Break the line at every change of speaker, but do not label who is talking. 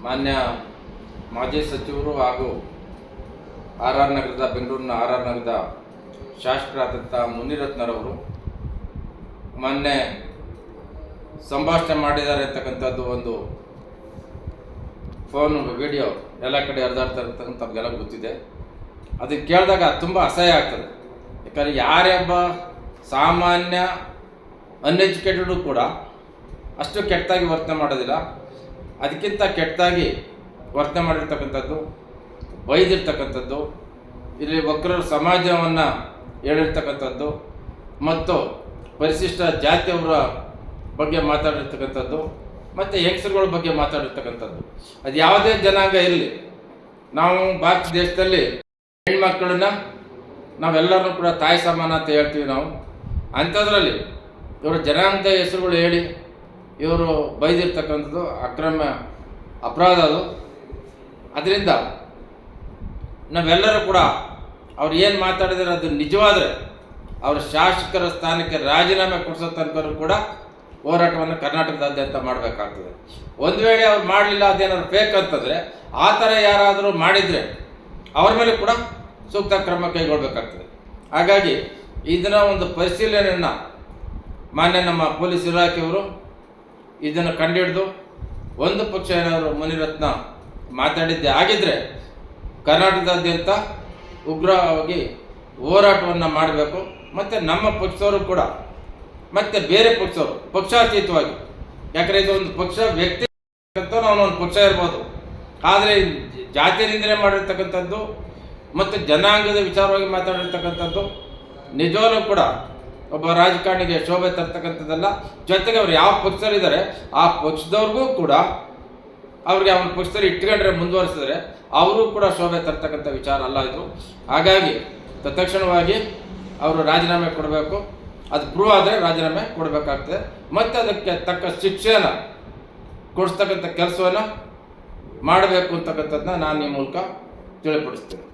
ಮಾನ್ಯ ಮಾಜಿ ಸಚಿವರು ಹಾಗೂ ಬೆಂಗಳೂರಿನ ಆರ್ ನಗರದ ಶಾಸಕರಾದಂಥ ಮುನಿರತ್ನರವರು ಮೊನ್ನೆ ಸಂಭಾಷಣೆ ಮಾಡಿದ್ದಾರೆ ಅಂತಕ್ಕಂಥದ್ದು ಒಂದು ಫೋನ್ ವಿಡಿಯೋ ಎಲ್ಲ ಕಡೆ ಹರಿದಾಡ್ತಾ ಇರ್ತಕ್ಕಂಥ ತಮಗೆಲ್ಲ ಗೊತ್ತಿದೆ. ಅದನ್ನು ಕೇಳಿದಾಗ ತುಂಬ ಅಸಹ್ಯ ಆಗ್ತದೆ. ಯಾಕಂದರೆ ಯಾರೇ ಒಬ್ಬ ಸಾಮಾನ್ಯ ಅನ್ಎಜುಕೇಟೆಡು ಕೂಡ ಅಷ್ಟು ಕೆಟ್ಟದಾಗಿ ವರ್ತನೆ ಮಾಡೋದಿಲ್ಲ. ಅದಕ್ಕಿಂತ ಕೆಟ್ಟದಾಗಿ ವರ್ತನೆ ಮಾಡಿರ್ತಕ್ಕಂಥದ್ದು, ಬೈದಿರ್ತಕ್ಕಂಥದ್ದು, ಇಲ್ಲಿ ವಕ್ರರ ಸಮಾಜವನ್ನು ಹೇಳಿರ್ತಕ್ಕಂಥದ್ದು ಮತ್ತು ಪರಿಶಿಷ್ಟ ಜಾತಿಯವರ ಬಗ್ಗೆ ಮಾತಾಡಿರ್ತಕ್ಕಂಥದ್ದು ಮತ್ತು ಹೆಂಗಸರುಗಳ ಬಗ್ಗೆ ಮಾತಾಡಿರ್ತಕ್ಕಂಥದ್ದು. ಅದು ಯಾವುದೇ ಜನಾಂಗ ಇರಲಿ, ನಾವು ಭಾರತ ದೇಶದಲ್ಲಿ ಹೆಣ್ಮಕ್ಕಳನ್ನ ನಾವೆಲ್ಲರೂ ಕೂಡ ತಾಯಿ ಸಮಾನ ಅಂತ ಹೇಳ್ತೀವಿ ನಾವು. ಅಂಥದ್ರಲ್ಲಿ ಇವರು ಜನಾಂಗದ ಹೆಸರುಗಳು ಹೇಳಿ ಇವರು ಬೈದಿರ್ತಕ್ಕಂಥದ್ದು ಅಕ್ರಮ ಅಪರಾಧ ಅದು. ಅದರಿಂದ ನಾವೆಲ್ಲರೂ ಕೂಡ ಅವ್ರು ಏನು ಮಾತಾಡಿದರೆ ಅದು ನಿಜವಾದರೆ ಅವರ ಶಾಸಕರ ಸ್ಥಾನಕ್ಕೆ ರಾಜೀನಾಮೆ ಕೊಡಿಸೋ ತನಕ ಕೂಡ ಹೋರಾಟವನ್ನು ಕರ್ನಾಟಕದಾದ್ಯಂತ ಮಾಡಬೇಕಾಗ್ತದೆ. ಒಂದು ವೇಳೆ ಅವ್ರು ಮಾಡಲಿಲ್ಲ, ಅದೇನಾದ್ರು ಫೇಕ್ ಅಂತಂದರೆ ಆ ಥರ ಯಾರಾದರೂ ಮಾಡಿದರೆ ಅವ್ರ ಮೇಲೆ ಕೂಡ ಸೂಕ್ತ ಕ್ರಮ ಕೈಗೊಳ್ಳಬೇಕಾಗ್ತದೆ. ಹಾಗಾಗಿ ಇದನ್ನು ಒಂದು ಪರಿಶೀಲನೆಯನ್ನು ಮಾನ್ಯ ನಮ್ಮ ಪೊಲೀಸ್ ಇಲಾಖೆಯವರು ಇದನ್ನು ಕಂಡುಹಿಡಿದು ಒಂದು ಪಕ್ಷ ಏನಾದರೂ ಮುನಿರತ್ನ ಮಾತಾಡಿದ್ದೇ ಆಗಿದ್ದರೆ ಕರ್ನಾಟಕದಾದ್ಯಂತ ಉಗ್ರವಾಗಿ ಹೋರಾಟವನ್ನು ಮಾಡಬೇಕು. ಮತ್ತು ನಮ್ಮ ಪಕ್ಷದವರು ಕೂಡ ಮತ್ತು ಬೇರೆ ಪಕ್ಷದವರು ಪಕ್ಷಾತೀತವಾಗಿ, ಯಾಕಂದರೆ ಇದು ಒಂದು ಪಕ್ಷ ವ್ಯಕ್ತಿ ನಾವು ಒಂದು ಪಕ್ಷ ಇರ್ಬೋದು, ಆದರೆ ಜಾತಿ ನಿಂದನೆ ಮಾಡಿರ್ತಕ್ಕಂಥದ್ದು ಮತ್ತು ಜನಾಂಗದ ವಿಚಾರವಾಗಿ ಮಾತಾಡಿರ್ತಕ್ಕಂಥದ್ದು ನಿಜವಾಗ್ಲೂ ಕೂಡ ಒಬ್ಬ ರಾಜಕಾರಣಿಗೆ ಶೋಭೆ ತರ್ತಕ್ಕಂಥದ್ದಲ್ಲ. ಜೊತೆಗೆ ಅವ್ರು ಯಾವ ಪಕ್ಷದಲ್ಲಿದ್ದಾರೆ ಆ ಪಕ್ಷದವ್ರಿಗೂ ಕೂಡ ಅವ್ರಿಗೆ ಅವನ ಪಕ್ಷದಲ್ಲಿ ಇಟ್ಕೊಂಡ್ರೆ ಮುಂದುವರಿಸಿದ್ರೆ ಅವರು ಕೂಡ ಶೋಭೆ ತರ್ತಕ್ಕಂಥ ವಿಚಾರ ಅಲ್ಲ ಇದು. ಹಾಗಾಗಿ ತತ್ಕ್ಷಣವಾಗಿ ಅವರು ರಾಜೀನಾಮೆ ಕೊಡಬೇಕು. ಅದು ಪ್ರೂವ್ ಆದರೆ ರಾಜೀನಾಮೆ ಕೊಡಬೇಕಾಗ್ತದೆ ಮತ್ತು ಅದಕ್ಕೆ ತಕ್ಕ ಶಿಕ್ಷೆಯನ್ನು ಕೊಡಿಸ್ತಕ್ಕಂಥ ಕೆಲಸವನ್ನು ಮಾಡಬೇಕು ಅಂತಕ್ಕಂಥದ್ದನ್ನ ನಾನು ಈ ಮೂಲಕ ತಿಳಿಪಡಿಸ್ತೇನೆ.